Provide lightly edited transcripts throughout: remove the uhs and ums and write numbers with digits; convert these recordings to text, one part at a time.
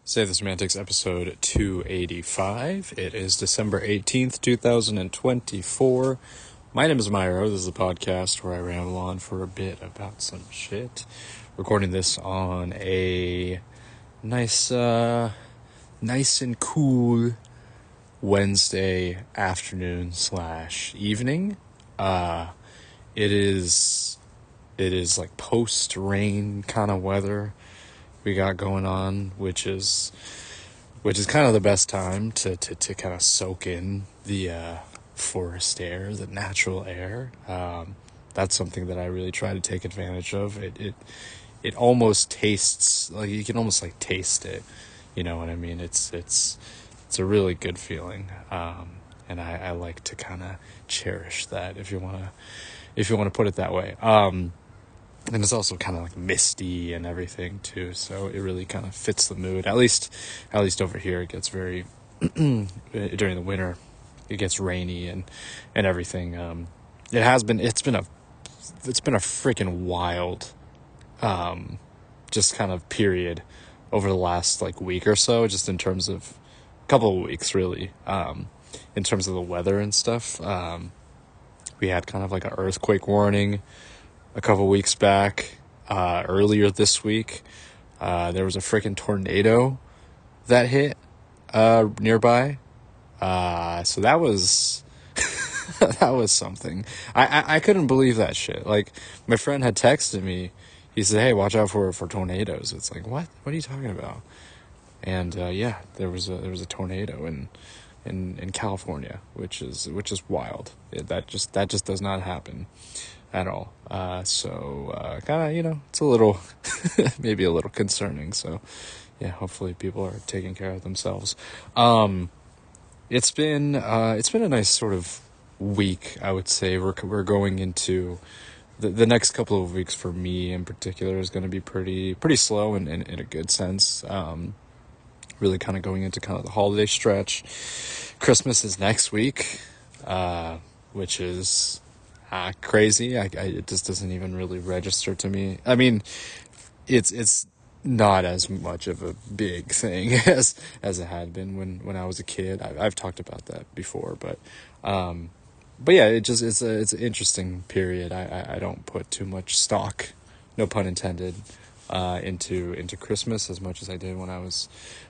Say the Semantics episode 285. It is December 18th, 2024. My name is Myro. This is a podcast where I ramble on for a bit about some shit. Recording this on a nice and cool Wednesday afternoon / evening. It is like post-rain kind of weather we got going on, which is kind of the best time to kind of soak in the forest air, the natural air. That's something that I really try to take advantage of. It almost tastes like you can almost like taste it. You know what I mean? It's a really good feeling. And I like to kind of cherish that, if you want to put it that way. And it's also kind of like misty and everything too, so it really kind of fits the mood. At least over here, it gets very during the winter, it gets rainy and everything. It's been a freaking wild, just kind of period over the last like week or so, just in terms of a couple of weeks really, in terms of the weather and stuff. We had kind of like an earthquake warning a couple weeks back. Earlier this week, there was a freaking tornado that hit nearby. So that was that was something. I couldn't believe that shit. Like, my friend had texted me. He said, "Hey, watch out for tornadoes." It's like, what are you talking about? And yeah, there was a tornado in California, which is wild. That just does not happen at all. So kind of, it's a little maybe a little concerning. So yeah, hopefully people are taking care of themselves. It's been a nice sort of week, I would say. We're going into the next couple of weeks for me in particular is going to be pretty slow in a good sense. Really kind of going into kind of the holiday stretch. Christmas is next week, which is crazy. It just doesn't even really register to me. I mean, it's not as much of a big thing as it had been when I was a kid. I've talked about that before, but yeah, it's an interesting period. I don't put too much stock, no pun intended, into Christmas as much as I did when I was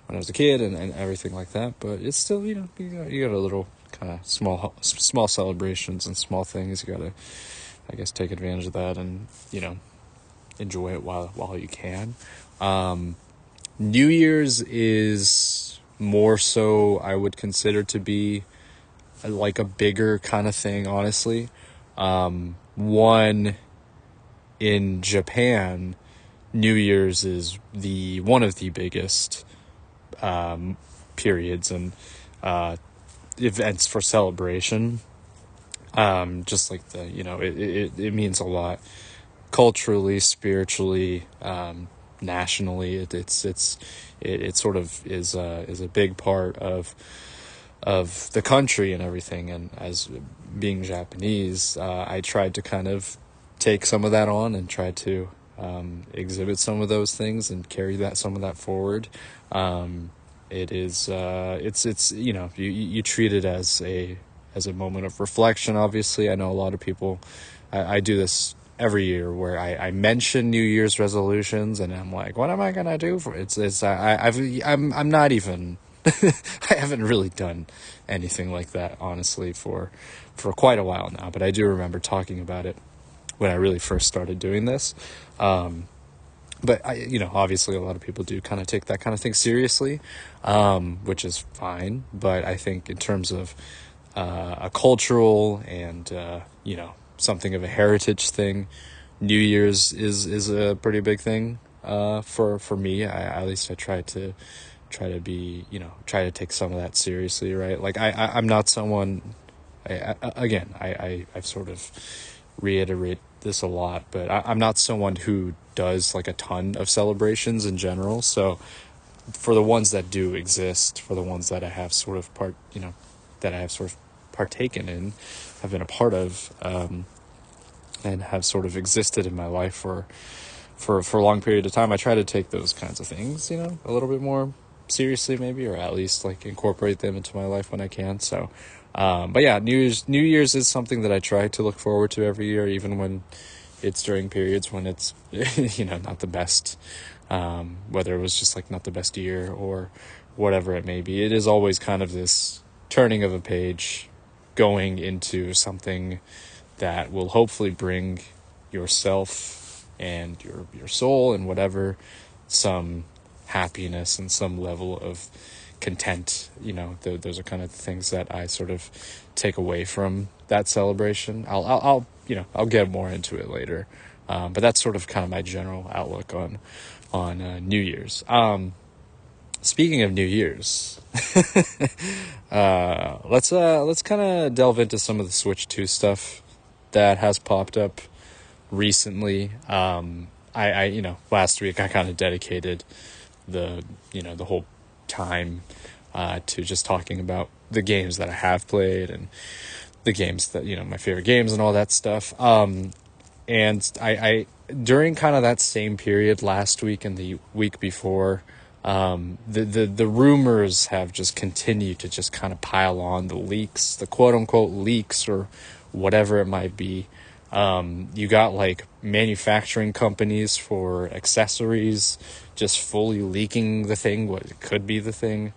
a kid and everything like that. But it's still, you got a little kind of small celebrations and small things. You gotta, I guess, take advantage of that and enjoy it while you can. New Year's is more so, I would consider to be like a bigger kind of thing, honestly. One, in Japan, New Year's is one of the biggest periods and events for celebration. Just like it means a lot culturally, spiritually, nationally. It sort of is a big part of the country and everything. And as being Japanese, I tried to kind of take some of that on and try to exhibit some of those things and carry some of that forward. It is it's you treat it as a moment of reflection. Obviously, I know a lot of people. I do this every year where I mention New Year's resolutions and I'm like, what am I gonna do for it? I'm not even I haven't really done anything like that, honestly, for quite a while now. But I do remember talking about it when I really first started doing this. But obviously a lot of people do kind of take that kind of thing seriously, which is fine. But I think in terms of a cultural and something of a heritage thing, New Year's is a pretty big thing for me. At least I try to be try to take some of that seriously, right? Like I'm not someone. I've sort of reiterate this a lot, but I'm not someone who does like a ton of celebrations in general. So for the ones that do exist, for the ones that I have sort of partaken in, have been a part of, and have sort of existed in my life for a long period of time, I try to take those kinds of things, a little bit more seriously, maybe, or at least like incorporate them into my life when I can. So, but yeah, New Year's is something that I try to look forward to every year, even when it's during periods when it's, not the best, whether it was just like not the best year or whatever it may be. It is always kind of this turning of a page, going into something that will hopefully bring yourself and your soul and whatever some happiness and some level of content. Those are kind of the things that I sort of take away from that celebration. I'll get more into it later, but that's sort of kind of my general outlook on New Year's. Speaking of New Year's, let's kind of delve into some of the Switch 2 stuff that has popped up recently. Last week I kind of dedicated the whole time to just talking about the games that I have played and the games that, my favorite games and all that stuff. And I during kind of that same period last week and the week before, the rumors have just continued to just kind of pile on, the leaks, the quote unquote leaks or whatever it might be. You got like manufacturing companies for accessories just fully leaking the thing, what could be the thing,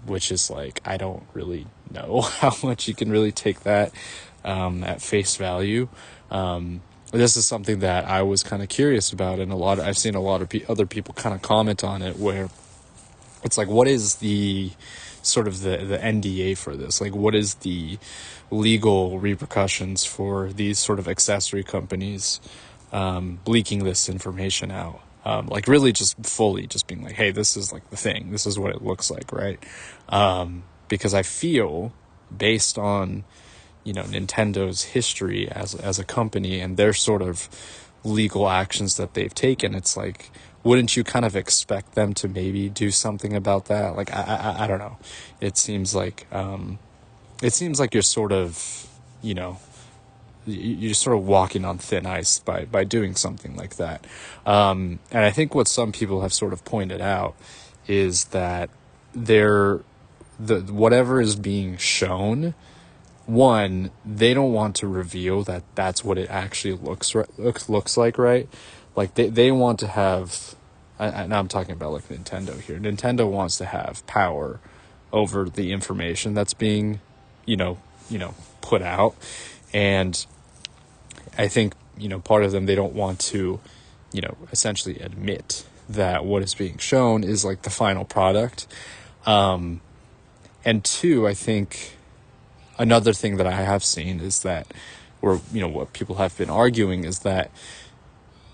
which is like, I don't really know how much you can really take that at face value. This is something that I was kind of curious about, and I've seen a lot of other people kind of comment on it, where it's like, what is the sort of the NDA for this? Like, what is the legal repercussions for these sort of accessory companies leaking this information out? Like really just fully just being like, hey, this is like the thing. This is what it looks like, right? Because I feel, based on Nintendo's history as a company and their sort of legal actions that they've taken, it's like, wouldn't you kind of expect them to maybe do something about that? Like, I don't know. It seems like you're sort of, you're sort of walking on thin ice by doing something like that. And I think what some people have sort of pointed out is that whatever is being shown, one, they don't want to reveal that that's what it actually looks like, right? Like they want to have, and I'm talking about like Nintendo here. Nintendo wants to have power over the information that's being, put out. And I think, part of them, they don't want to, essentially admit that what is being shown is like the final product. And two, I think another thing that I have seen is that, or, what people have been arguing is that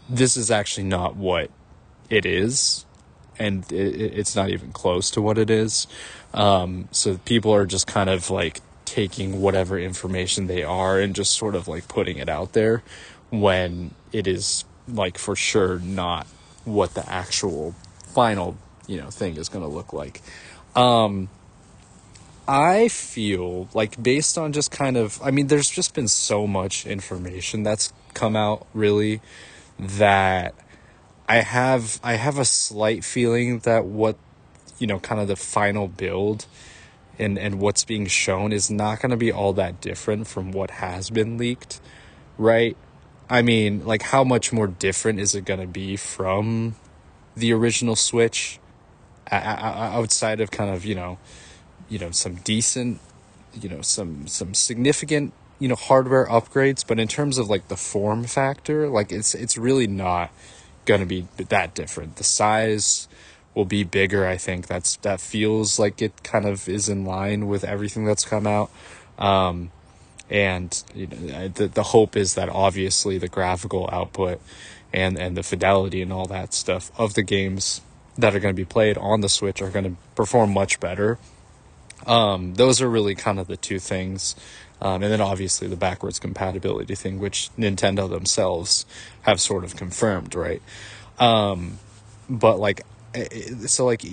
this is actually not what it is, and it's not even close to what it is. So people are just kind of like taking whatever information they are and just sort of like putting it out there, when it is like for sure not what the actual final, thing is going to look like. I feel like, based on just kind of, there's just been so much information that's come out, really, that I have a slight feeling that what, kind of the final build and what's being shown is not going to be all that different from what has been leaked, right? Like, how much more different is it going to be from the original Switch, outside of kind of, some decent, some significant, hardware upgrades, but in terms of like the form factor, like it's really not going to be that different. The size will be bigger. I think that feels like it kind of is in line with everything that's come out. And the hope is that obviously the graphical output and the fidelity and all that stuff of the games that are going to be played on the Switch are going to perform much better. Those are really kind of the two things. And then obviously the backwards compatibility thing, which Nintendo themselves have sort of confirmed, right? But like, so like,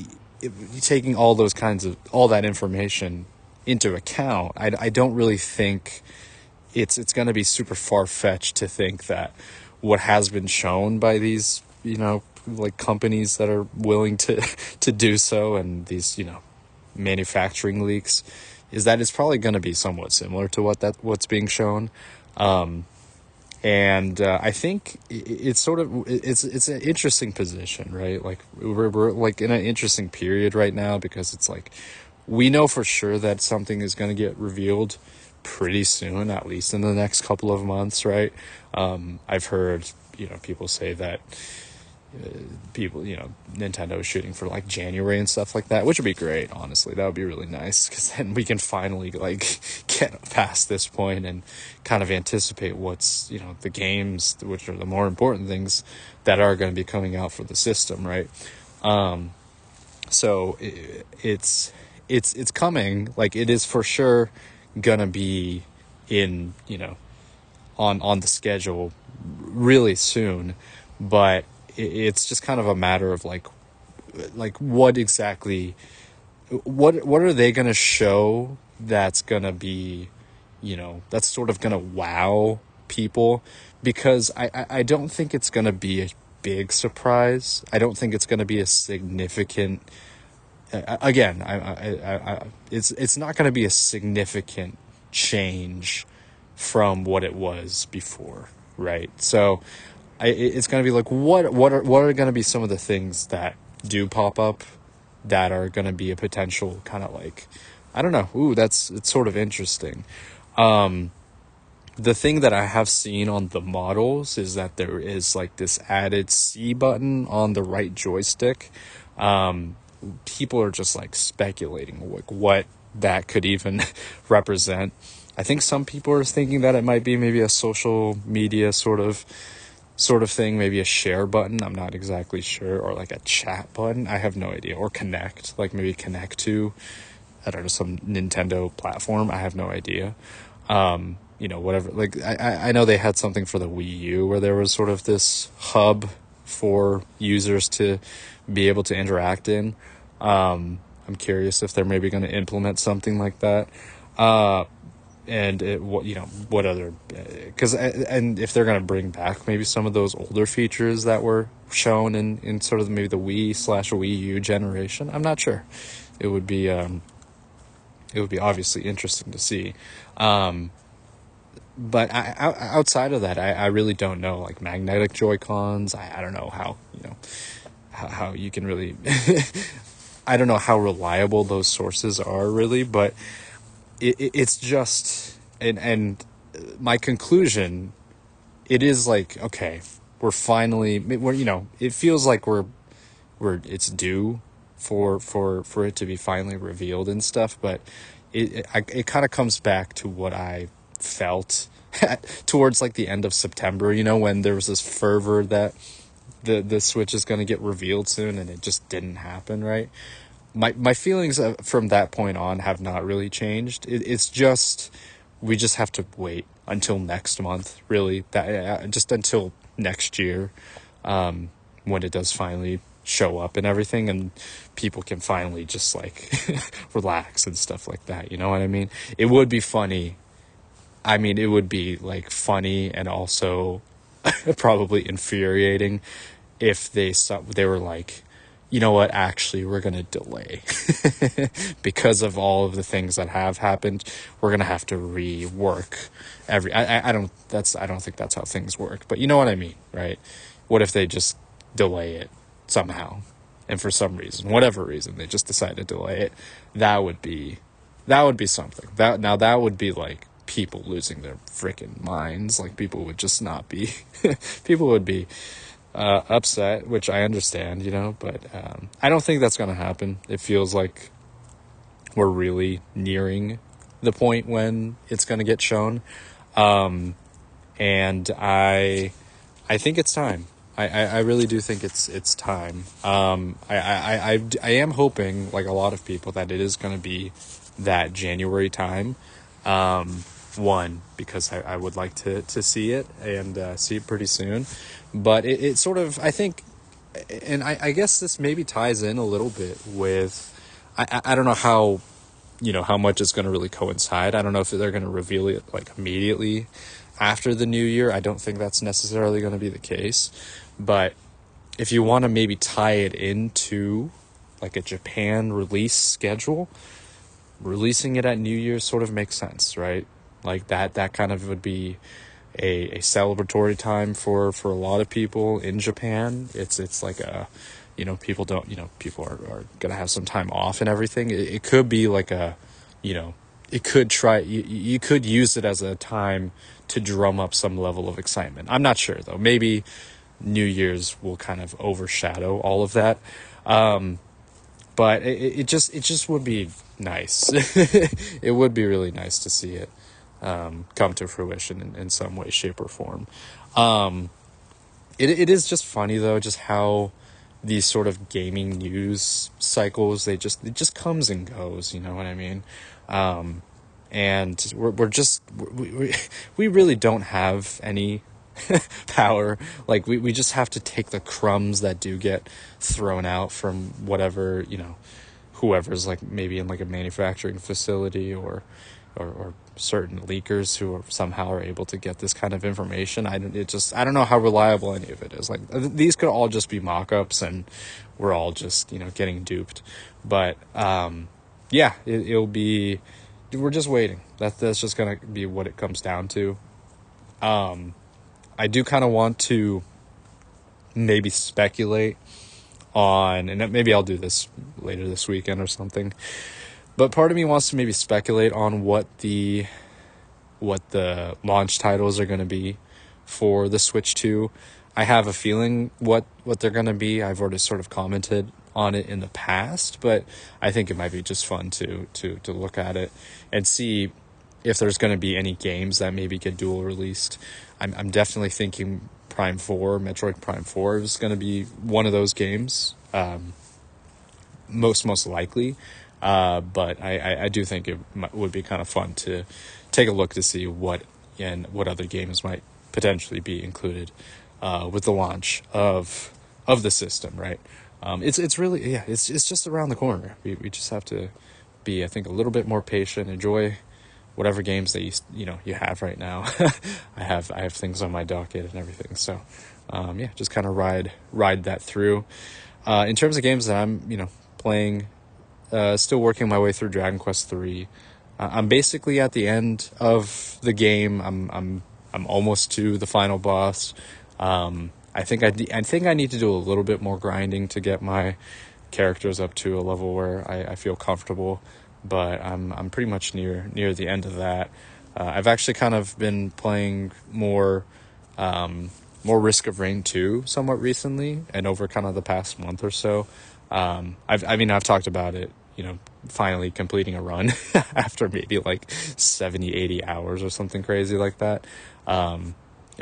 taking all that information into account, I don't really think it's going to be super far-fetched to think that what has been shown by these, like companies that are willing to to do so, and these, manufacturing leaks, is that it's probably going to be somewhat similar to what's being shown. And I think it's sort of it's an interesting position, right? Like we're like in an interesting period right now, because it's like we know for sure that something is going to get revealed pretty soon, at least in the next couple of months, right? I've heard people say that Nintendo is shooting for like January and stuff like that, which would be great. Honestly, that would be really nice, because then we can finally like get past this point and kind of anticipate what's the games, which are the more important things that are going to be coming out for the system, right? So it's coming. Like, it is for sure gonna be in on the schedule really soon, but it's just kind of a matter of like what exactly, what are they going to show that's going to be, that's sort of going to wow people, because I don't think it's going to be a big surprise. I don't think it's going to be a significant, again, it's not going to be a significant change from what it was before, right? So it's going to be like, what are going to be some of the things that do pop up that are going to be a potential kind of like, I don't know. It's sort of interesting. The thing that I have seen on the models is that there is like this added C button on the right joystick. People are just like speculating like what that could even represent. I think some people are thinking that it might be maybe a social media sort of thing, maybe a share button. I'm not exactly sure, or like a chat button. I have no idea. Or connect, like maybe connect to, I don't know, some Nintendo platform. I have no idea. Whatever. Like I know they had something for the Wii U where there was sort of this hub for users to be able to interact in. I'm curious if they're maybe going to implement something like that. And what other, and if they're going to bring back maybe some of those older features that were shown in sort of maybe the Wii/Wii U generation. I'm not sure. It would be obviously interesting to see. But outside of that, I really don't know, like magnetic Joy-Cons. I don't know how you can really, I don't know how reliable those sources are really, but it's just, and my conclusion, it is like, okay, we're it feels like it's due for it to be finally revealed and stuff, but it kind of comes back to what I felt towards like the end of September, when there was this fervor that the Switch is going to get revealed soon, and it just didn't happen, right? My feelings from that point on have not really changed. It's just, we just have to wait until next month, really, just until next year, when it does finally show up and everything, and people can finally just like relax and stuff like that. You know what I mean? It would be funny. I mean, it would be like funny and also probably infuriating if they were like, you know what, actually, we're going to delay because of all of the things that have happened. We're going to have to rework I don't think that's how things work, but you know what I mean, right? What if they just delay it somehow, and for some reason, whatever reason, they just decide to delay it? That would be something. That would be like people losing their freaking minds. Like, people would just not be, people would be upset, which I understand, but I don't think that's going to happen. It feels like we're really nearing the point when it's going to get shown. And I think it's time. I really do think it's time. I am hoping, like a lot of people, that it is going to be that January time. One, because I would like to see it and see it pretty soon. But it sort of, I think, and I guess this maybe ties in a little bit with, I don't know how, how much it's going to really coincide. I don't know if they're going to reveal it like immediately after the new year. I don't think that's necessarily going to be the case. But if you want to maybe tie it into like a Japan release schedule, releasing it at New Year's sort of makes sense, right? Like that kind of would be a celebratory time for a lot of people in Japan. It's like a, people don't, people are gonna have some time off and everything. It could be like a, it could you could use it as a time to drum up some level of excitement. I'm not sure though. Maybe New Year's will kind of overshadow all of that. But it just would be nice. It would be really nice to see it come to fruition in some way, shape, or form. It is just funny though, just how these sort of gaming news cycles, it just comes and goes. You know what I mean? And we really don't have any power. Like we just have to take the crumbs that do get thrown out from whatever, whoever's like maybe in like a manufacturing facility or certain leakers who somehow are able to get this kind of information. I don't know how reliable any of it is. Like these could all just be mock-ups and we're all just, getting duped. But it'll be, we're just waiting. That's just going to be what it comes down to. I do kind of want to maybe speculate on, and maybe I'll do this later this weekend or something, but part of me wants to maybe speculate on what the launch titles are going to be for the Switch 2. I have a feeling what they're going to be. I've already sort of commented on it in the past, but I think it might be just fun to look at it and see if there's going to be any games that maybe get dual released. I'm definitely thinking Metroid Prime 4 is going to be one of those games, most likely. But I do think it would be kind of fun to take a look to see what other games might potentially be included with the launch of the system, right? It's really, it's just around the corner. We just have to be, I think, a little bit more patient, enjoy whatever games that you have right now. I have things on my docket and everything. So, just kind of ride that through. In terms of games that I'm, playing, still working my way through Dragon Quest 3. I'm basically at the end of the game. I'm almost to the final boss. I think I need to do a little bit more grinding to get my characters up to a level where I feel comfortable. But I'm pretty much near the end of that. I've actually kind of been playing more Risk of Rain 2 somewhat recently, and over kind of the past month or so. I've talked about it, finally completing a run after maybe like 70, 80 hours or something crazy like that. And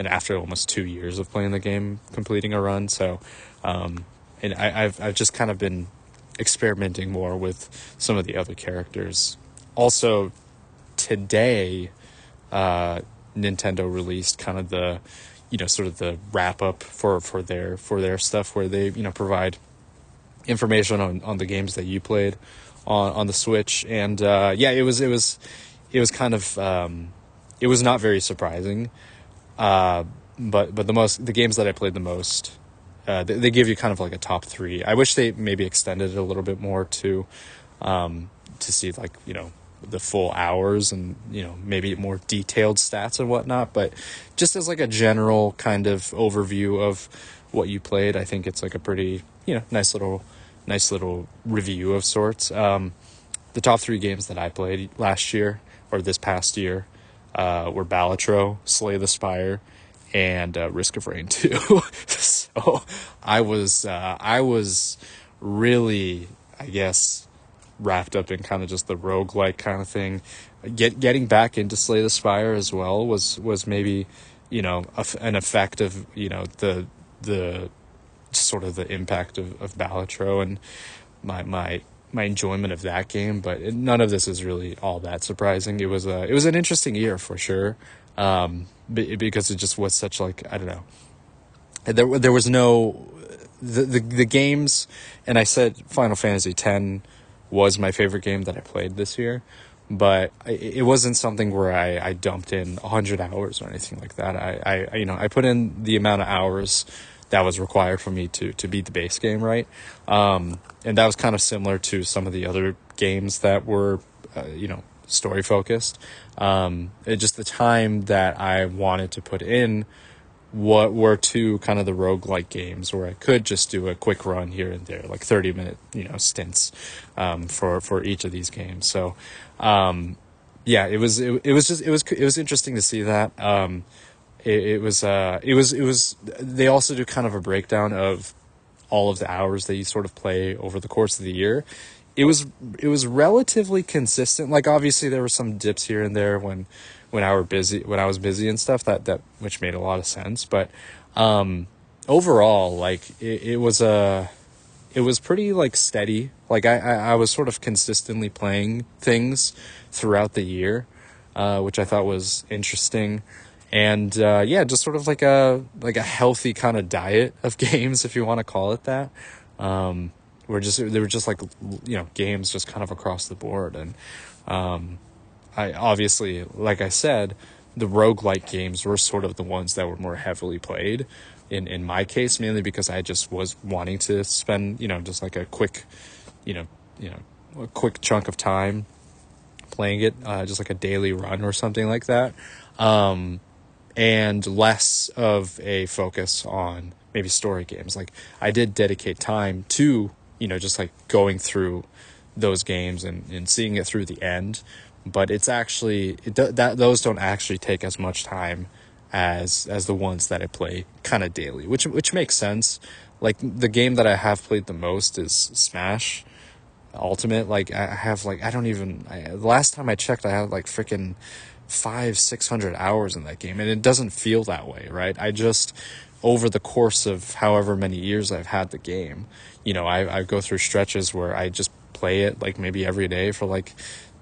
after almost 2 years of playing the game, completing a run. So, and I've just kind of been experimenting more with some of the other characters. Also, today, Nintendo released kind of the, sort of the wrap up for their stuff, where they, provide information on the games that you played on the Switch. And it was kind of it was not very surprising. But the games that I played the most, they give you kind of like a top 3. I wish they maybe extended it a little bit more to see like, the full hours and, maybe more detailed stats and whatnot. But just as like a general kind of overview of what you played, I think it's like a pretty, nice little review of sorts. The top 3 games that I played last year or this past year were Balatro, Slay the Spire, and Risk of Rain 2. So I was really, I guess, wrapped up in kind of just the roguelike kind of thing. Getting back into Slay the Spire as well was maybe, an effect of, the sort of the impact of Balatro and my enjoyment of that game. But none of this is really all that surprising. It was an interesting year for sure. Because it just was such like, I don't know. There was no, the games, and I said Final Fantasy X was my favorite game that I played this year, but it wasn't something where I dumped in 100 hours or anything like that. I put in the amount of hours that was required for me to beat the base game, right? And that was kind of similar to some of the other games that were, story focused. It just the time that I wanted to put in what were two kind of the roguelike games where I could just do a quick run here and there, like 30-minute, stints, for each of these games. So, it was interesting to see that. It was they also do kind of a breakdown of all of the hours that you sort of play over the course of the year. It was relatively consistent. Like, obviously there were some dips here and there when I was busy and stuff, that which made a lot of sense. But overall, like, it was pretty, like, steady. Like, I was sort of consistently playing things throughout the year, which I thought was interesting. And just sort of like a healthy kind of diet of games, if you want to call it that. They were just like, games just kind of across the board. And I obviously, like I said, the roguelike games were sort of the ones that were more heavily played in my case, mainly because I just was wanting to spend, just like a quick, a quick chunk of time playing it, just like a daily run or something like that. And less of a focus on maybe story games. Like, I did dedicate time to, just like going through those games and seeing it through the end. But it's actually, those don't actually take as much time as the ones that I play kind of daily, which makes sense. Like, the game that I have played the most is Smash Ultimate. Like, I have, like, the last time I checked, I had like freaking 500-600 hours in that game, and it doesn't feel that way, right? I just, over the course of however many years I've had the game, I go through stretches where I just play it like maybe every day for like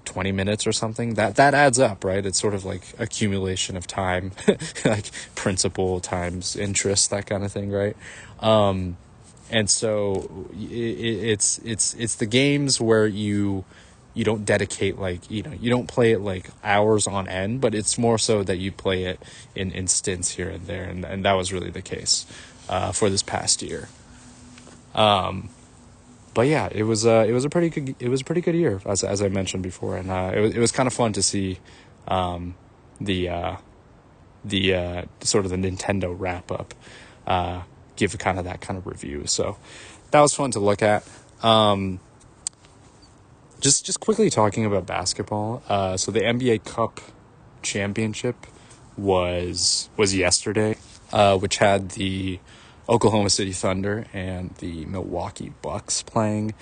20 minutes or something. That adds up, right? It's sort of like accumulation of time, like principal times interest, that kind of thing, right? And so it's the games where you don't dedicate, like, you don't play it like hours on end, but it's more so that you play it in stints here and there. And that was really the case, for this past year. But yeah, it was a pretty good year, as I mentioned before. And, it was kind of fun to see, the sort of the Nintendo wrap up, give kind of that kind of review. So that was fun to look at. Just quickly talking about basketball. So the NBA Cup championship was yesterday, which had the Oklahoma City Thunder and the Milwaukee Bucks playing.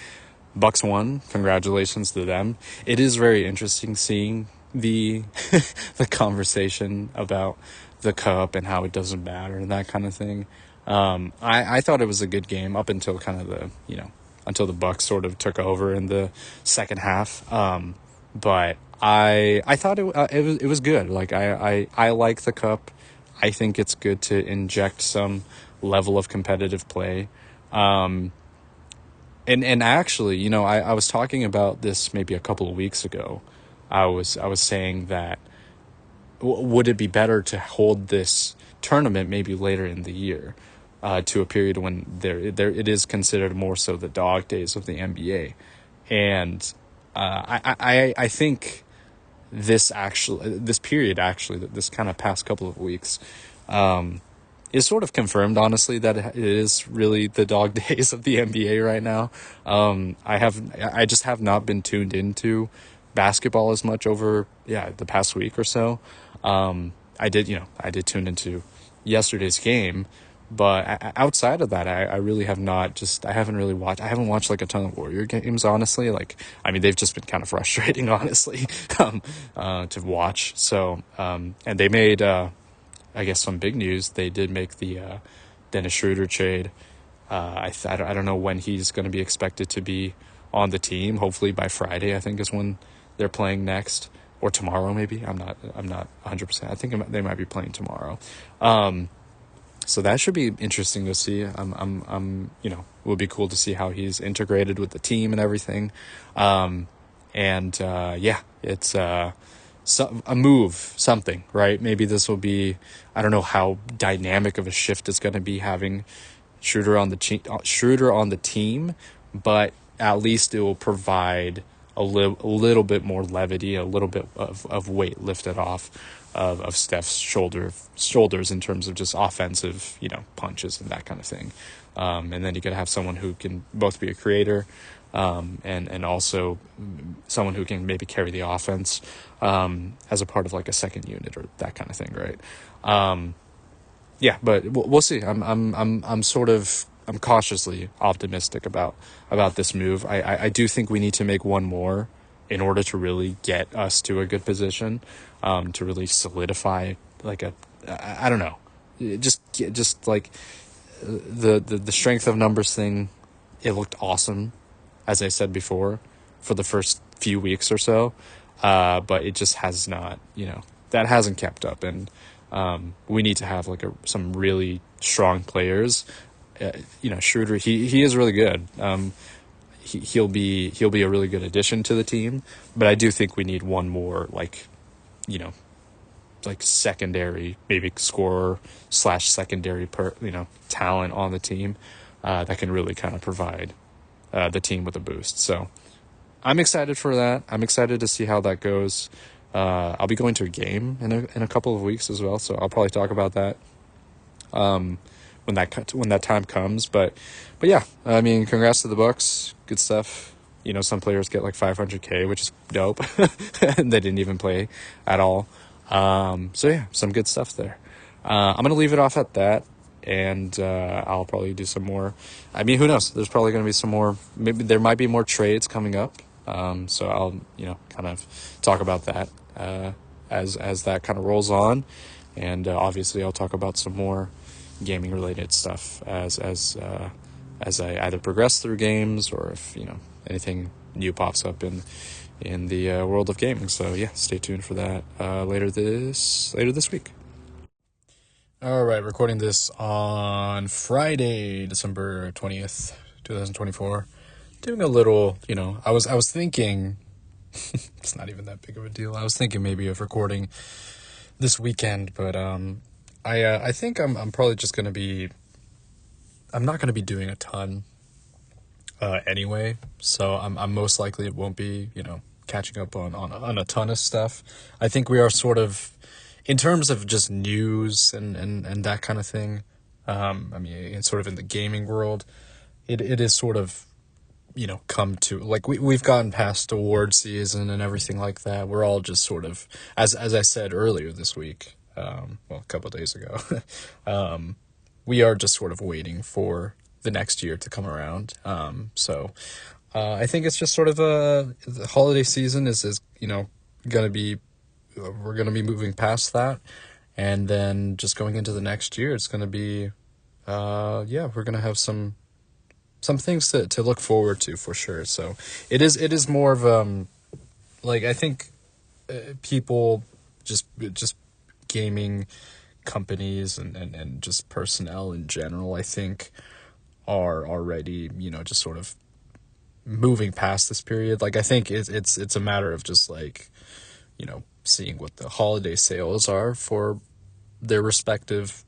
Bucks won. Congratulations to them. It is very interesting seeing the the conversation about the cup and how it doesn't matter and that kind of thing. I thought it was a good game up until kind of until the Bucks sort of took over in the second half. But I thought it was good. Like, I like the cup. I think it's good to inject some level of competitive play. And actually, I was talking about this maybe a couple of weeks ago. I was saying that would it be better to hold this tournament maybe later in the year, to a period when it is considered more so the dog days of the NBA. And I think this period, this kind of past couple of weeks, is sort of confirmed, honestly, that it is really the dog days of the NBA right now. I just have not been tuned into basketball as much over the past week or so. I did tune into yesterday's game, but outside of that, I really have not. I haven't watched like a ton of Warrior games, honestly. Like, I mean, they've just been kind of frustrating, honestly, to watch. So, and they made, I guess, some big news. They did make the Dennis Schroeder trade. I don't know when he's going to be expected to be on the team. Hopefully by Friday, I think, is when they're playing next, or tomorrow maybe. I'm not 100%. I think they might be playing tomorrow. So that should be interesting to see. It would be cool to see how he's integrated with the team and everything. It's a move, something, right? Maybe this will be, I don't know how dynamic of a shift it's going to be having shrewder on the team, but at least it will provide a little bit more levity, a little bit of weight lifted off of Steph's shoulders in terms of just offensive, punches and that kind of thing. And then you could have someone who can both be a creator, and also someone who can maybe carry the offense, as a part of like a second unit or that kind of thing, right? Yeah, but we'll see. I'm cautiously optimistic about this move. I do think we need to make one more in order to really get us to a good position, to really solidify like I don't know, just like the strength of numbers thing. It looked awesome, as I said before, for the first few weeks or so, but it just has not, that hasn't kept up, and we need to have like some really strong players. Schroeder, he is really good. He'll be a really good addition to the team, but I do think we need one more like secondary, maybe scorer / secondary talent on the team, that can really kind of provide the team with a boost. So I'm excited for that. I'm excited to see how that goes. I'll be going to a game in a couple of weeks as well, so I'll probably talk about that when that time comes. But yeah, I mean, congrats to the Bucks. Good stuff. Some players get like $500K, which is dope, and they didn't even play at all. So yeah, some good stuff there. I'm gonna leave it off at that, and I'll probably do some more. I mean, who knows? There's probably gonna be some more. Maybe there might be more trades coming up. So I'll kind of talk about that as that kind of rolls on, and obviously I'll talk about some more gaming related stuff as I either progress through games or if anything new pops up in the world of gaming. So yeah, stay tuned for that later this week. All right, recording this on Friday, December 20th, 2024. Doing a little, I was thinking, it's not even that big of a deal. I was thinking maybe of recording this weekend, but I think I'm probably just going to be, I'm not going to be doing a ton anyway, so I'm most likely it won't be, catching up on a ton of stuff. I think we are sort of, in terms of just news and that kind of thing, I mean, it's sort of in the gaming world, it is sort of, come to, like, we've gotten past award season and everything like that. We're all just sort of, as I said earlier this week, a couple of days ago, we are just sort of waiting for the next year to come around. So I think it's just sort of the holiday season is going to be, we're going to be moving past that, and then just going into the next year, it's going to be, we're going to have some things to look forward to for sure. So it is more of like, I think people just gaming companies and just personnel in general, I think are already just sort of moving past this period. Like, I think it's a matter of just like seeing what the holiday sales are for their respective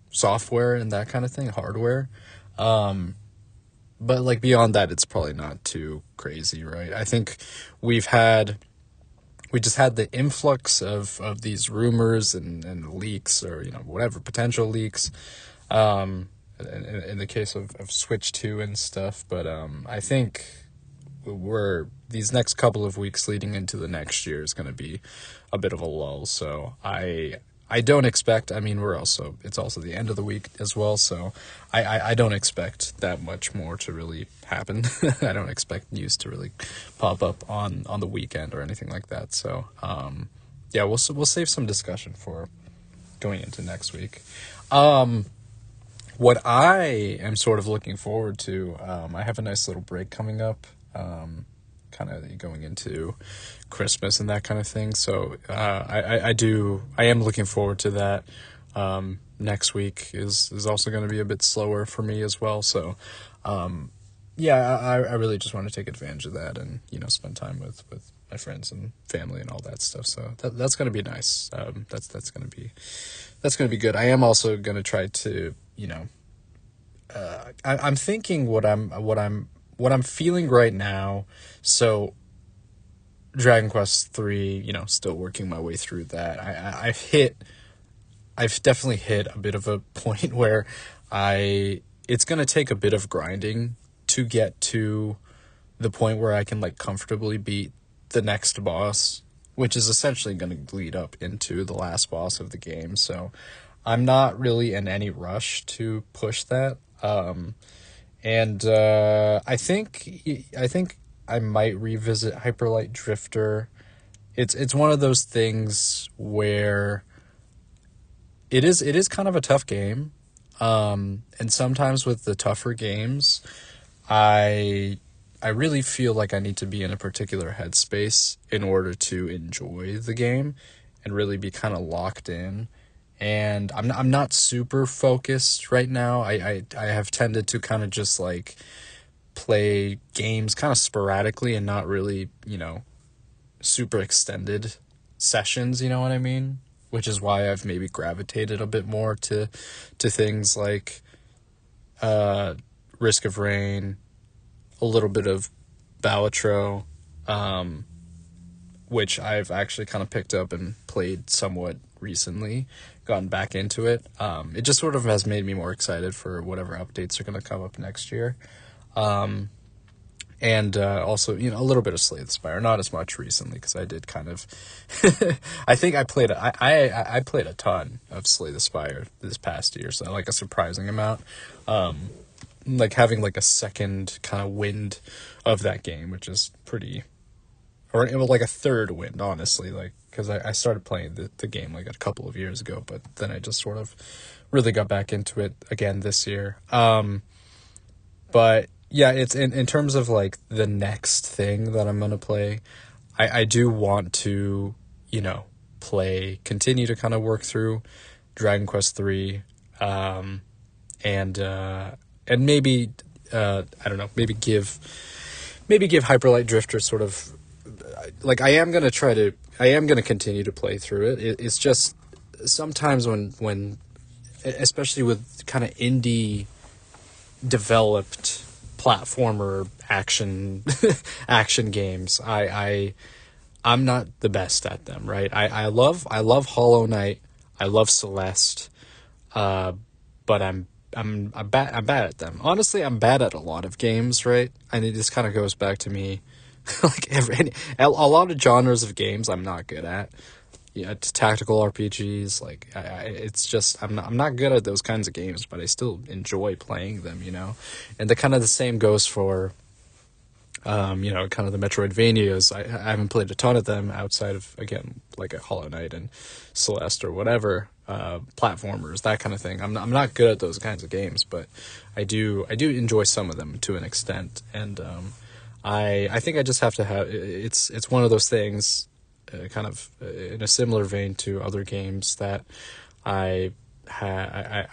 software and that kind of thing, hardware. But like beyond that, it's probably not too crazy, right? I think we just had the influx of these rumors and leaks, or whatever, potential leaks, in the case of Switch 2 and stuff. But I think these next couple of weeks leading into the next year is going to be a bit of a lull. So I don't expect, I mean, it's also the end of the week as well, so I don't expect that much more to really happen. I don't expect news to really pop up on the weekend or anything like that. So we'll save some discussion for going into next week. What I am sort of looking forward to, I have a nice little break coming up, kind of going into Christmas and that kind of thing. So I am looking forward to that. Next week is also going to be a bit slower for me as well. So I really just want to take advantage of that and spend time with my friends and family and all that stuff. So that's going to be nice. That's going to be good. I am also going to try to I'm thinking what I'm feeling right now. So Dragon Quest 3, still working my way through that. I've definitely hit a bit of a point where it's going to take a bit of grinding to get to the point where I can like comfortably beat the next boss, which is essentially going to lead up into the last boss of the game. So I'm not really in any rush to push that. And I think I might revisit Hyperlight Drifter. It's one of those things where it is kind of a tough game. And sometimes with the tougher games, I really feel like I need to be in a particular headspace in order to enjoy the game and really be kind of locked in. And I'm not super focused right now. I have tended to kind of just like play games kind of sporadically and not really, super extended sessions, you know what I mean? Which is why I've maybe gravitated a bit more to things like Risk of Rain, a little bit of Balatro, which I've actually kind of picked up and played somewhat recently, gotten back into it. It just sort of has made me more excited for whatever updates are going to come up next year. And also, a little bit of Slay the Spire, not as much recently because I did kind of, I think I played a ton of Slay the Spire this past year, so like a surprising amount. Like having like a second kind of wind of that game, which is pretty, or it was like a third wind, honestly, like because I started playing the game like a couple of years ago, but then I just sort of really got back into it again this year. But yeah, it's in terms of like the next thing that I'm gonna play, I do want to, continue to kind of work through Dragon Quest 3, and maybe I don't know, maybe give Hyperlight Drifter sort of like I am gonna continue to play through it. It's just sometimes when especially with kind of indie developed platformer action games, I'm not the best at them, right? I love Hollow Knight, I love Celeste, but I'm bad at them. Honestly, I'm bad at a lot of games, right? And it just kind of goes back to me like a lot of genres of games I'm not good at. Yeah, it's tactical RPGs. Like it's just I'm not good at those kinds of games, but I still enjoy playing them. And the same goes for, kind of the Metroidvanias. I haven't played a ton of them outside of, again, like a Hollow Knight and Celeste or whatever, platformers, that kind of thing. I'm not good at those kinds of games, but I do enjoy some of them to an extent, and I think I just have to have it's one of those things. Kind of in a similar vein to other games that I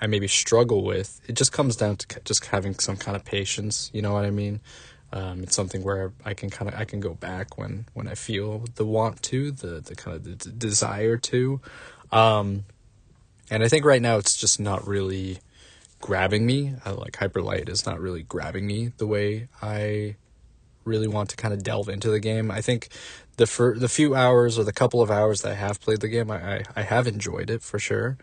maybe struggle with. It just comes down to just having some kind of patience. You know what I mean? It's something where I can go back when I feel the want to, the kind of the desire to. And I think right now it's just not really grabbing me. Like Hyperlight is not really grabbing me the way I really want to kind of delve into the game. I think the few hours or the couple of hours that I have played the game, I have enjoyed it for sure.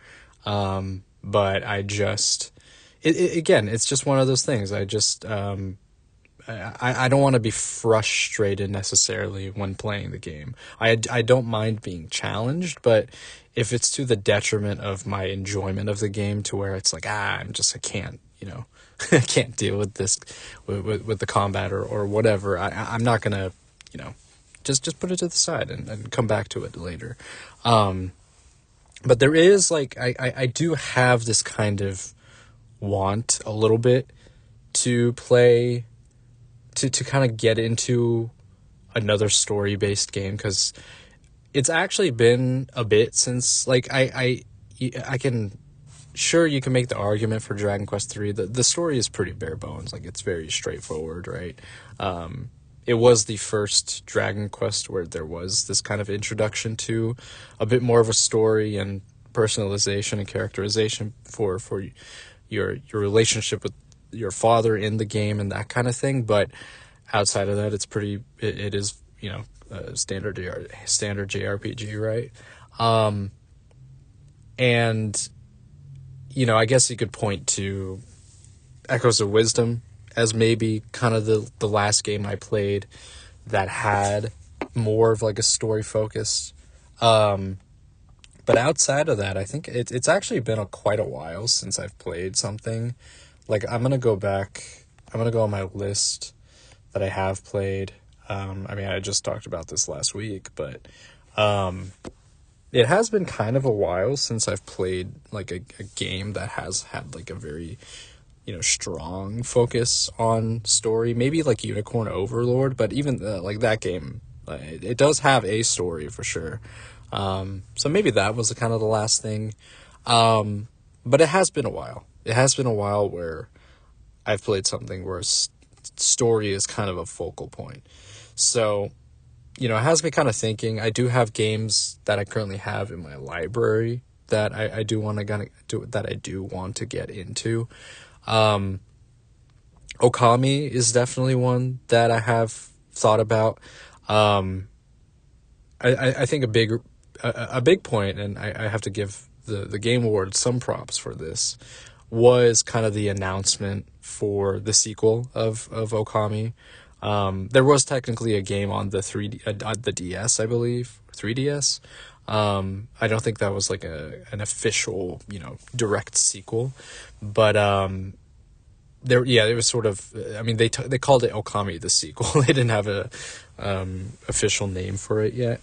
But I just, again, it's just one of those things. I just, I don't want to be frustrated necessarily when playing the game. I don't mind being challenged, but if it's to the detriment of my enjoyment of the game, to where it's like, I can't, I can't deal with this, with the combat or whatever. I'm not gonna, just put it to the side and come back to it later. But there is like, I do have this kind of want a little bit to play, to kind of get into another story-based game, because it's actually been a bit since, like, I can, sure, you can make the argument for Dragon Quest 3. The story is pretty bare bones, like, it's very straightforward, right? It was the first Dragon Quest where there was this kind of introduction to a bit more of a story and personalization and characterization for your relationship with your father in the game and that kind of thing. But outside of that, it is, standard JRPG, right? And, I guess you could point to Echoes of Wisdom as maybe kind of the last game I played that had more of like a story focus. But outside of that, I think it's actually been quite a while since I've played something. Like, I'm going to go on my list that I have played. I just talked about this last week, but it has been kind of a while since I've played like a game that has had like a very, strong focus on story. Maybe like Unicorn Overlord, but even like that game, it does have a story for sure. So maybe that was kind of the last thing. But it has been a while. It has been a while where I've played something where story is kind of a focal point. So, it has me kind of thinking. I do have games that I currently have in my library that I do want to get into. Okami is definitely one that I have thought about. I think a big point, and I have to give the Game Awards some props for this, was kind of the announcement for the sequel of Okami. There was technically a game on the DS, I believe, 3DS. I don't think that was like an official, direct sequel, but it was sort of. They called it Okami the sequel. They didn't have a official name for it yet.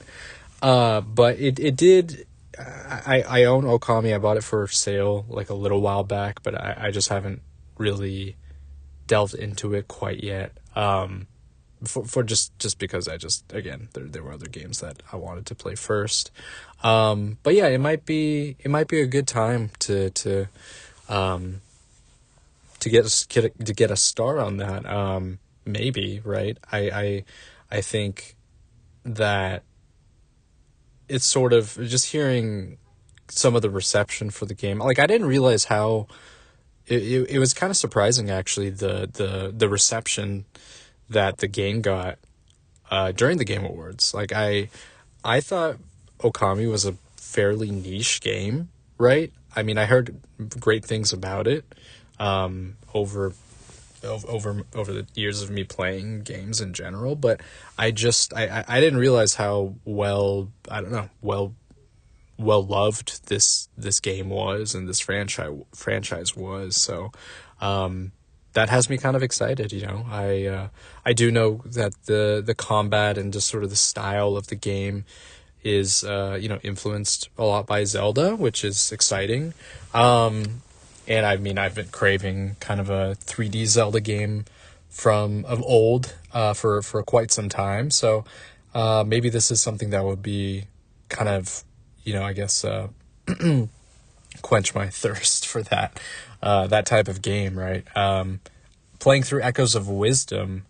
But it did. I own Okami. I bought it for sale like a little while back, but I just haven't really delved into it quite yet. For just because again there were other games that I wanted to play first. But yeah, it might be a good time to get a start on that. Maybe, right? I think that it's sort of just hearing some of the reception for the game. Like, I didn't realize how it was kind of surprising, actually, the reception that the game got during the Game Awards. Like, I thought Okami was a fairly niche game, right? I heard great things about it over the years of me playing games in general, but I didn't realize how well loved this game was and this franchise was. So that has me kind of excited. I do know that the combat and just sort of the style of the game is influenced a lot by Zelda, which is exciting. And I've been craving kind of a 3D Zelda game of old for quite some time. So maybe this is something that would be kind of, quench my thirst for that type of game, right? Playing through Echoes of Wisdom,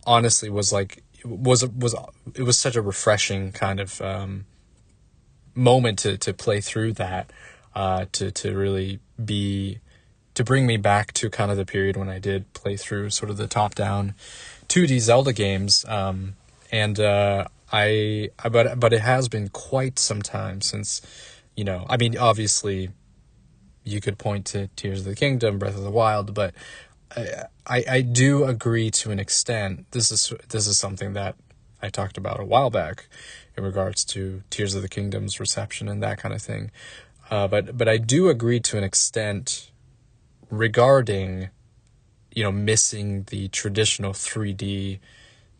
honestly, was such a refreshing kind of moment to play through that, to really to bring me back to kind of the period when I did play through sort of the top-down 2D Zelda games. But it has been quite some time since, obviously you could point to Tears of the Kingdom, Breath of the Wild, but I do agree to an extent. This is something that I talked about a while back in regards to Tears of the Kingdom's reception and that kind of thing. But I do agree to an extent regarding, missing the traditional 3D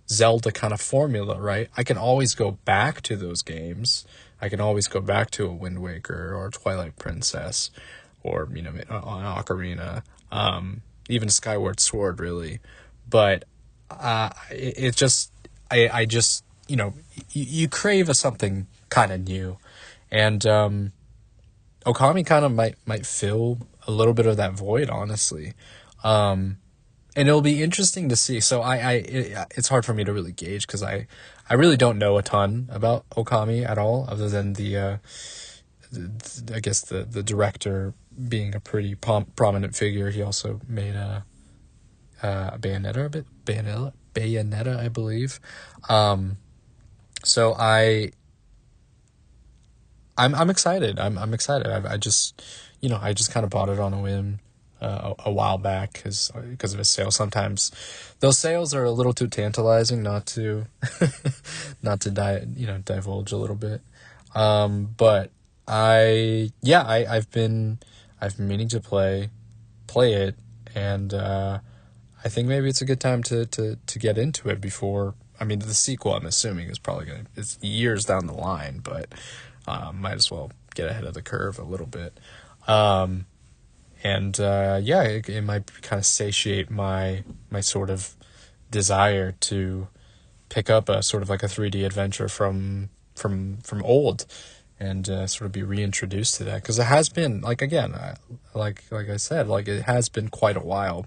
Zelda kind of formula, right? I can always go back to those games. I can always go back to a Wind Waker or Twilight Princess or, an Ocarina, even Skyward Sword, really. But it just, I just, you crave something kind of new. And Okami kind of might fill a little bit of that void, honestly. And it'll be interesting to see. So it's hard for me to really gauge because I really don't know a ton about Okami at all, other than I guess the director being a pretty prominent figure. He also made Bayonetta, I believe. So I'm excited. I'm excited. I just, I just kind of bought it on a whim a while back because of a sale. Sometimes those sales are a little too tantalizing not to not to divulge a little bit. But I've been meaning to play it, and I think maybe it's a good time to get into it before. I mean, the sequel, I'm assuming, is probably it's years down the line, but might as well get ahead of the curve a little bit. It might kind of satiate my sort of desire to pick up a sort of like a 3D adventure from old, and sort of be reintroduced to that, because it has been, like, again, like I said, like, it has been quite a while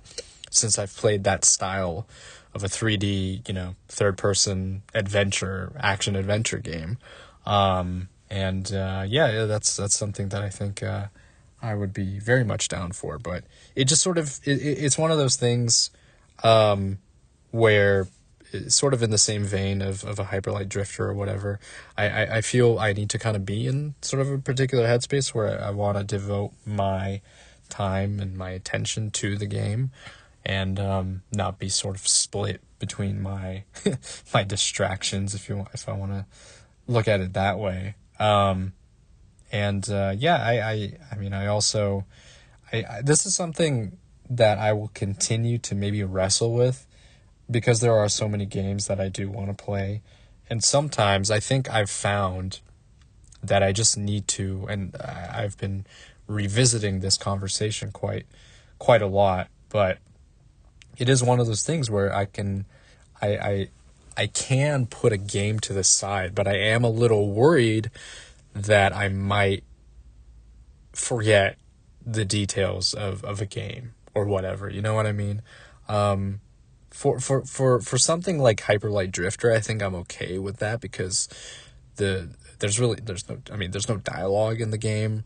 since I've played that style of a 3D, third person action adventure game. That's something that I think I would be very much down for. But it just sort of it's one of those things where it's sort of in the same vein of a Hyperlight Drifter or whatever. I feel I need to kind of be in sort of a particular headspace where I want to devote my time and my attention to the game, and not be sort of split between my my distractions, if I want to look at it that way. This is something that I will continue to maybe wrestle with, because there are so many games that I do want to play, and sometimes I think I've found that I just need to, and I've been revisiting this conversation quite a lot, but it is one of those things where I can put a game to the side, but I am a little worried that I might forget the details of a game or whatever. You know what I mean? For something like Hyperlight Drifter, I think I'm okay with that, because there's no dialogue in the game.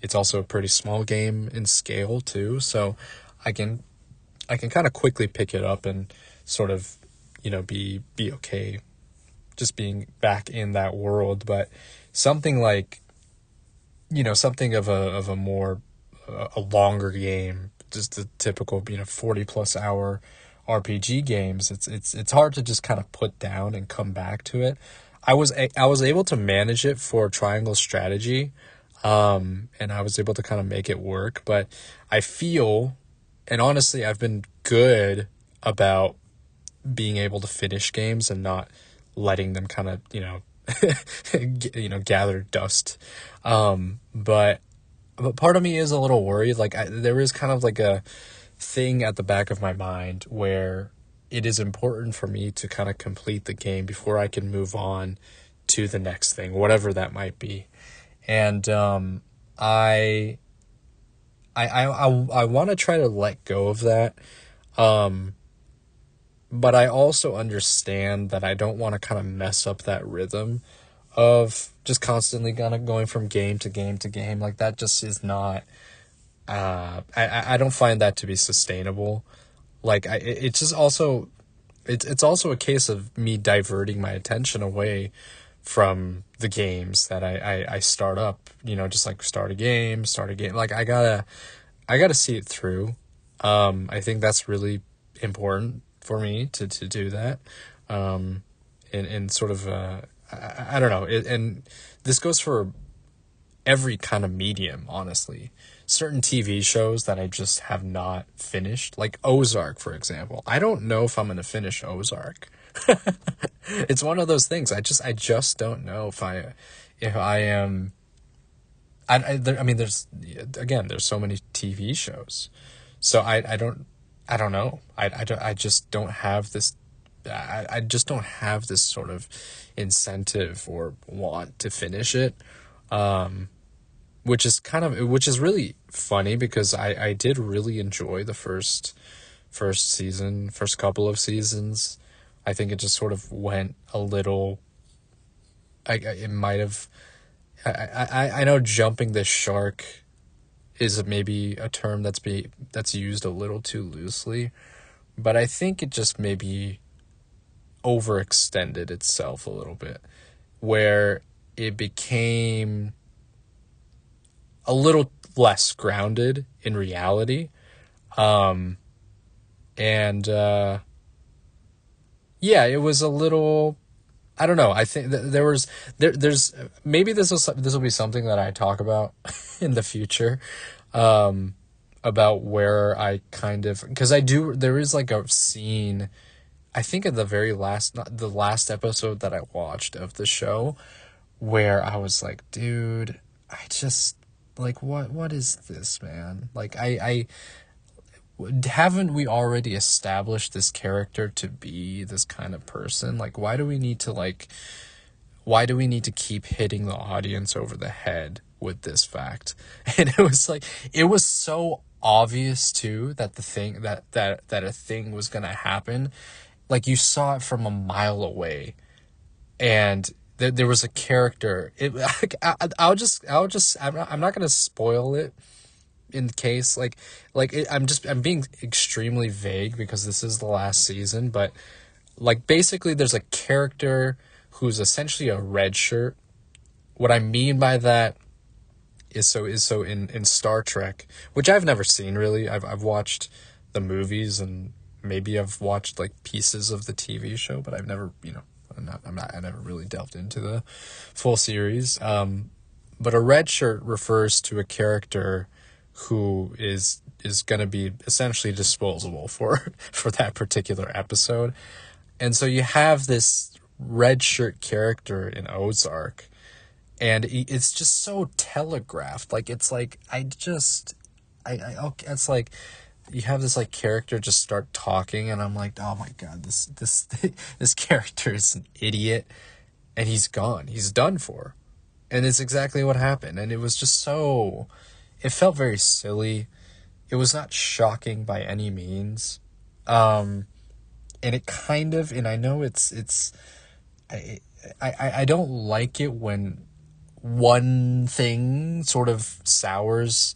It's also a pretty small game in scale too, so I can kind of quickly pick it up and sort of, be okay just being back in that world. But something like, something of a more a longer game, just the typical 40 plus hour RPG games, it's hard to just kind of put down and come back to it. I was able to manage it for Triangle Strategy, and I was able to kind of make it work, but I feel, and honestly, I've been good about being able to finish games and not letting them kind of, gather dust. But part of me is a little worried. Like, there is kind of like a thing at the back of my mind where it is important for me to kind of complete the game before I can move on to the next thing, whatever that might be. And I want to try to let go of that. But I also understand that I don't want to kind of mess up that rhythm of just constantly kind of going from game to game to game. Like, that just is not, I don't find that to be sustainable. Like, it's just also, it's also a case of me diverting my attention away from the games that I start up, just like start a game. Like, I gotta see it through. I think that's really important for me to do that. In sort of, I don't know. And this goes for every kind of medium, honestly. Certain TV shows that I just have not finished, like Ozark, for example. I don't know if I'm going to finish Ozark. It's one of those things. I just don't know if I am. There's so many TV shows, so I don't know. I just don't have this. I just don't have this sort of incentive or want to finish it. Which is really funny, because I did really enjoy the first couple of seasons. I think it just sort of went a little, it might have, I know jumping this shark is maybe a term that's used a little too loosely, but I think it just maybe overextended itself a little bit, where it became a little less grounded in reality. And yeah, it was a little, I don't know. I think there's maybe this will be something that I talk about in the future, about where I kind of, because there is like a scene, I think in the very last, not the last episode that I watched of the show, where I was like, dude, I just, like, what is this, man? Like, I haven't we already established this character to be this kind of person? Like, why do we need to keep hitting the audience over the head with this fact? And it was so obvious too that the thing that a thing was going to happen. Like, you saw it from a mile away, and there was a character. I'm not going to spoil it in case, I'm being extremely vague because this is the last season, but like, basically there's a character who's essentially a red shirt. What I mean by that is in Star Trek, which I've never seen really. I've watched the movies, and maybe I've watched like pieces of the TV show, but I've never, I never really delved into the full series. But a red shirt refers to a character who is going to be essentially disposable for that particular episode. And so you have this red shirt character in Ozark, and it's just so telegraphed. Like, it's like, it's like, you have this like character just start talking, and I'm like, oh my God, this character is an idiot, and he's gone. He's done for. And it's exactly what happened. And it was just it felt very silly. It was not shocking by any means. And it kind of, and I know I don't like it when one thing sort of sours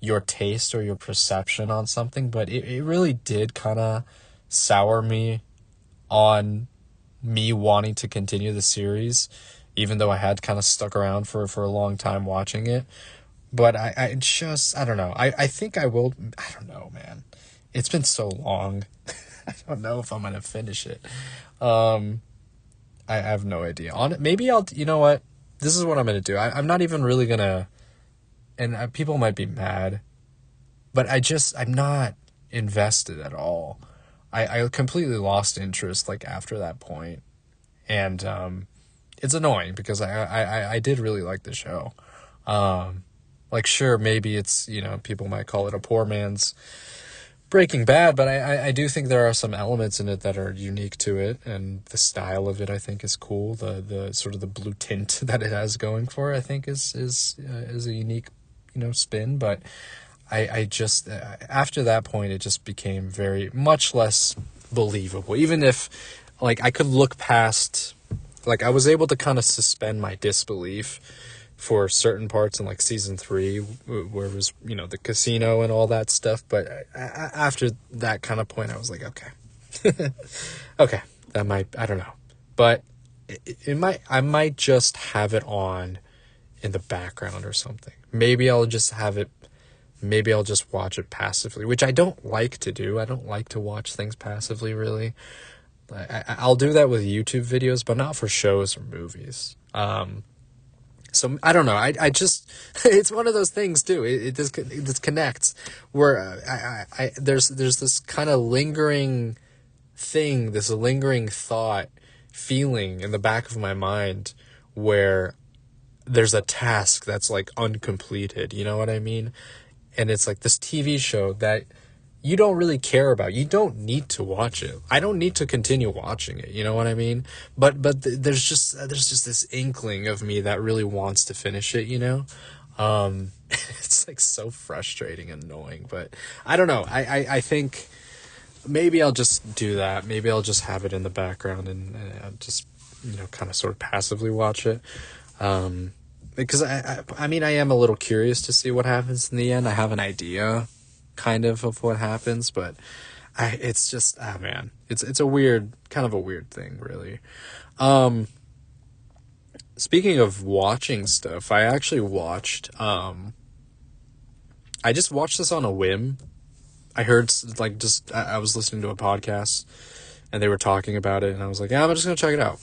your taste or your perception on something, but it really did kind of sour me on me wanting to continue the series, even though I had kind of stuck around for a long time watching it. But I don't know. I think I will. I don't know, man. It's been so long. I don't know if I'm going to finish it. I have no idea. Maybe you know what? This is what I'm going to do. I'm not even really going to, and people might be mad, but I'm not invested at all. I completely lost interest, like, after that point. And it's annoying because I did really like the show. Like, sure, maybe it's, people might call it a poor man's Breaking Bad, but I do think there are some elements in it that are unique to it, and the style of it, I think, is cool. The sort of the blue tint that it has going for it, I think, is a unique, spin. But I just, after that point, it just became very much less believable. Even if, like, I could look past, like, I was able to kind of suspend my disbelief for certain parts in, like, season 3, where it was, the casino and all that stuff. But after that kind of point, I was like, okay, okay, I don't know. But I might just have it on in the background or something. Maybe I'll just watch it passively, which I don't like to do. I don't like to watch things passively, really. I'll do that with YouTube videos, but not for shows or movies. So I don't know. I just, it's one of those things too. It disconnects where there's this kind of lingering thing, this lingering thought, feeling in the back of my mind where there's a task that's like uncompleted. You know what I mean? And it's like this TV show that you don't really care about. You don't need to watch it. I don't need to continue watching it. You know what I mean? But there's just this inkling of me that really wants to finish it, It's like so frustrating and annoying, but I don't know. I think maybe I'll just do that. Maybe I'll just have it in the background and just, kind of sort of passively watch it. because I mean, I am a little curious to see what happens in the end. I have an idea, kind of what happens, but it's just, man, it's a weird, kind of a weird thing, really. Speaking of watching stuff, I actually watched, I just watched this on a whim. I heard, like, just, I was listening to a podcast, and they were talking about it, and I was like, yeah, I'm just gonna check it out.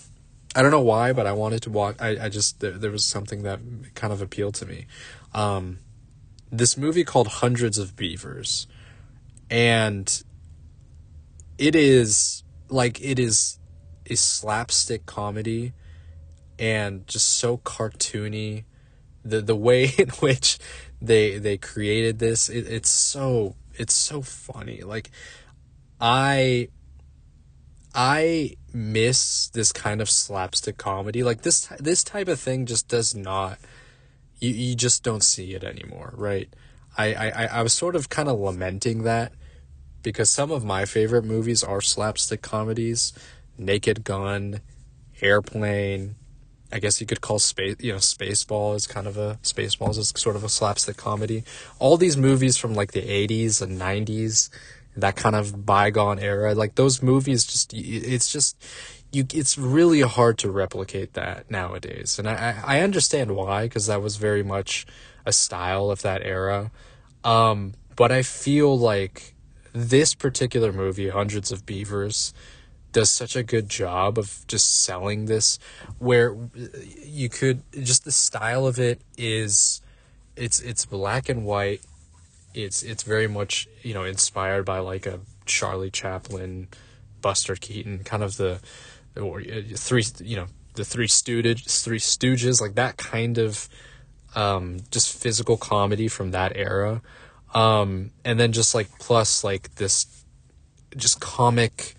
I don't know why, but I wanted to watch. I just, there was something that kind of appealed to me. This movie called Hundreds of Beavers, and it is a slapstick comedy, and just so cartoony. The way in which they created this, it's so funny. Like, I miss this kind of slapstick comedy. Like, this type of thing just does not, you just don't see it anymore, right? I was sort of kind of lamenting that, because some of my favorite movies are slapstick comedies. Naked Gun, Airplane, I guess you could call Spaceballs is sort of a slapstick comedy. All these movies from like the 80s and 90s, that kind of bygone era, like those movies, it's really hard to replicate that nowadays. And I understand why, because that was very much a style of that era. But I feel like this particular movie, Hundreds of Beavers, does such a good job of just selling this, where you could just, the style of it is, it's black and white. It's very much, inspired by like a Charlie Chaplin, Buster Keaton, kind of the three Stooges, like that kind of just physical comedy from that era. And then just like, plus like this just comic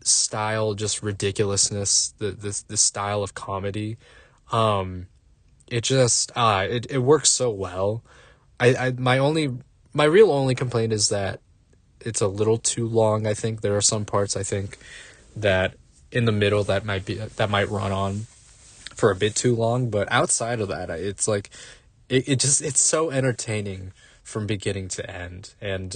style, just ridiculousness, the style of comedy. It just, it works so well. My real only complaint is that it's a little too long. I think there are some parts, I think, that in the middle that might run on for a bit too long, but outside of that, it's like, it's so entertaining from beginning to end. And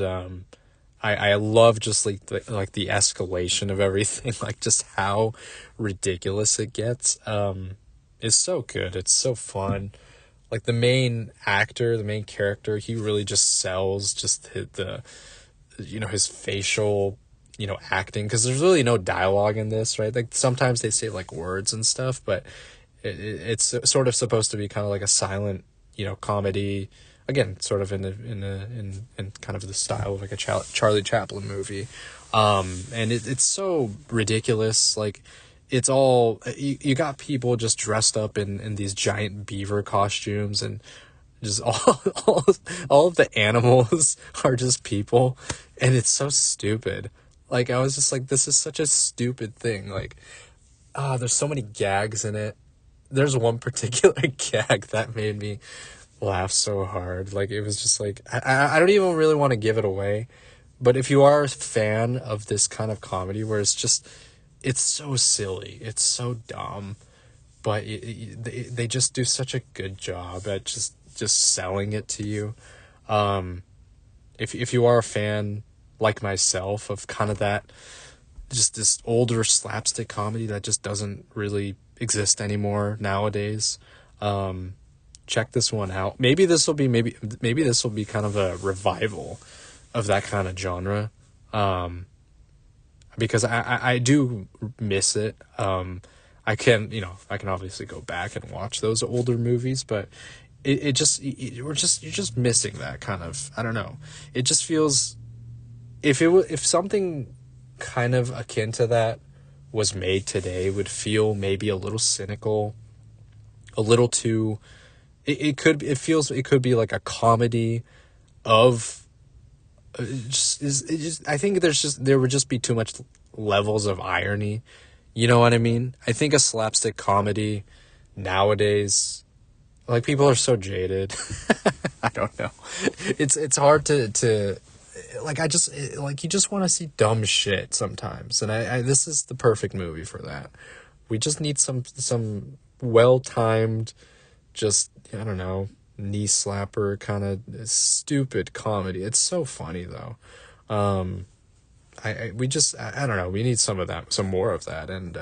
I love just like the escalation of everything, like just how ridiculous it gets. Is so good. It's so fun. Like the main character, he really just sells just his facial, acting, because there's really no dialogue in this, right? Like sometimes they say like words and stuff, but it's sort of supposed to be kind of like a silent, comedy. Again, sort of in kind of the style of like a Charlie Chaplin movie. And it's so ridiculous. Like, it's all, you got people just dressed up in these giant beaver costumes, and just all of the animals are just people, and it's so stupid. Like, I was just like, this is such a stupid thing. Like, there's so many gags in it. There's one particular gag that made me laugh so hard. Like, it was just like, I don't even really want to give it away, but if you are a fan of this kind of comedy where it's so silly, it's so dumb, but they just do such a good job at just selling it to you. If you are a fan like myself of kind of that, just this older slapstick comedy that just doesn't really exist anymore nowadays, check this one out. Maybe this will be kind of a revival of that kind of genre, because I do miss it. I can obviously go back and watch those older movies, but you're just missing that kind of, I don't know. It just feels, if something kind of akin to that was made today, would feel maybe a little cynical, a little too. It could be like a comedy of. I think there would just be too much levels of irony. You know what I mean? I think a slapstick comedy nowadays, like, people are so jaded. I don't know. It's hard to like, you just want to see dumb shit sometimes, and this is the perfect movie for that. We just need some well-timed, just, I don't know, knee slapper kind of stupid comedy. It's so funny though. I don't know, we need some of that, some more of that. And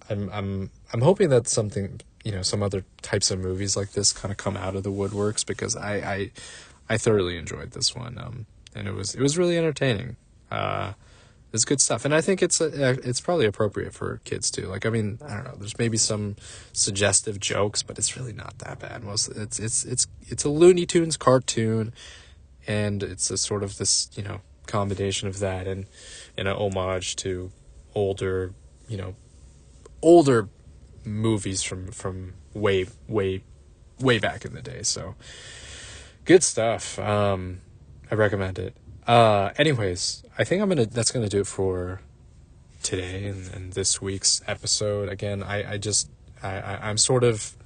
I'm hoping that something, some other types of movies like this kind of come out of the woodworks, because I thoroughly enjoyed this one. And it was really entertaining. It's good stuff, and I think it's probably appropriate for kids too. Like, I mean, I don't know, there's maybe some suggestive jokes, but it's really not that bad. It's a Looney Tunes cartoon, and it's a sort of this, combination of that and an homage to older, older movies from way back in the day. So good stuff. I recommend it. Anyways, I think that's gonna do it for today and this week's episode. Again, I'm sort of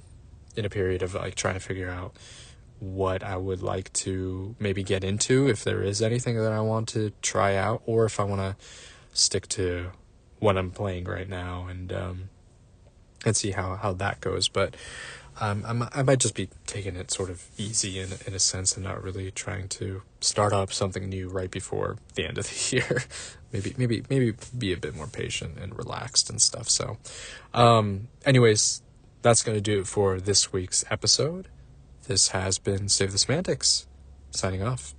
in a period of like trying to figure out what I would like to maybe get into, if there is anything that I want to try out, or if I want to stick to what I'm playing right now and see how that goes. But I might just be taking it sort of easy in a sense, and not really trying to start up something new right before the end of the year. maybe be a bit more patient and relaxed and stuff. So, anyways, that's going to do it for this week's episode. This has been Save the Semantics, signing off.